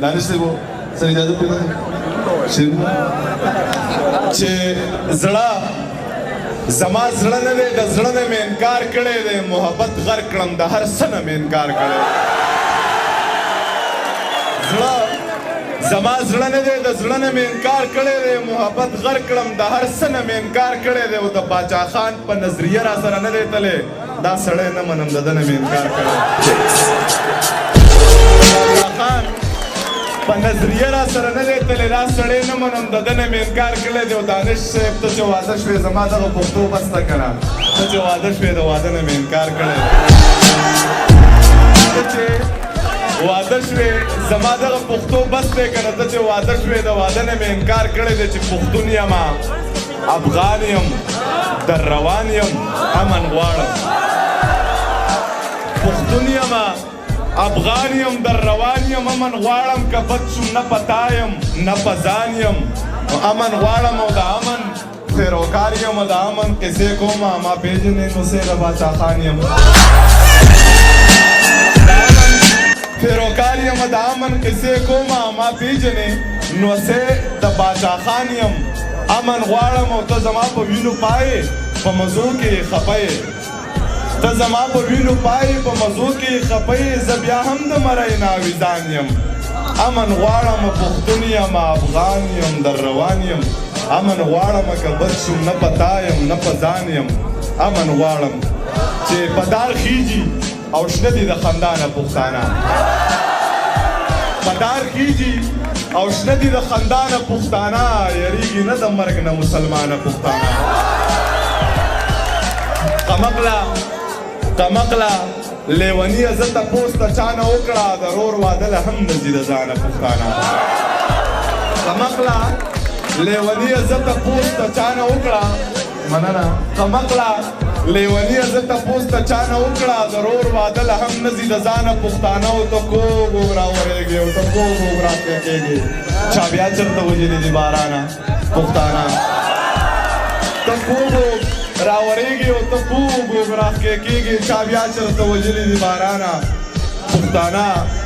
دانش دی وو سره اجازه پوره چې زړه زما زړه نه دی د زړه نه مې انکار کړی دی محبت غر کړم د هر څه نه مې انکار کړی زړه زما زړه نه دی د زړه نه مې انکار کړی دی محبت غر کړم د هر څه نه مې انکار کړی دی او د باچا خان په نظریه را سره نه دی تللی دا سړی نه منم د ده نه مې انکار کړی باچا خان په نظریه را سره نه دی تللی دا سړی نه منم د ده نه مې انکار کړی دی او دانش صاحب ته چې واده شوې زما دغه پښتو بس ته که نه ته چې واده شوې د واده نه مې انکار کړی ته چې واده شوې زما دغه پښتو بس دی که نه ته چې واده شوې د واده نه مې انکار کړی دی چې پښتون یمه افغان یم در روان یم امن غواړم پښتون یمه افغان یم در روان یم امن غواړم که بد شم نه په تا یم نه په ځان یم امن غواړم او د امن پیروکار یم او د امن قصې کومه ما پېژنې نو سې د باچا خان یم پیروکار یم د امن قصې کومه ما پېژنې نو سې د باچا خان یم امن غواړم او ته زما په وینو پایې په مزو کې خفه یې ته زما په وینو پایې په مزو کې خفه یې زه بیا هم د مرۍ ناویزان یم امن غواړم پښتون یم افغان یم در روان یم امن غواړم که بد شم نه په تا یم نه په ځان یم امن غواړم چې په دار خیږي او شنه دي د خندانه پښتانه په دار خیږي او شنه دي د خندانه پښتانه یریږي نه د مرګ نه مسلمانه پښتانه قمقله لیونیه زه تپوس ته چا نه وکړه د رور واده له هم نه ځي د ځانه پښتانه قمقله لیونیه زه تپوس ته چا نه وکړه مننه قمقله لیونیه زه تپوس ته چا نه وکړه د رور واده له هم نه ځي د ځانه پښتانه او ته کوږ وږ راورېږې او ته کوږ وږ راکېږې چا بیا چېرته وژلي دي بارانه پښتانه ته کوږ راورېږي او ته کوږ وږ راکېږې چا بیا چېرته وژلي دي بارانه پښتانه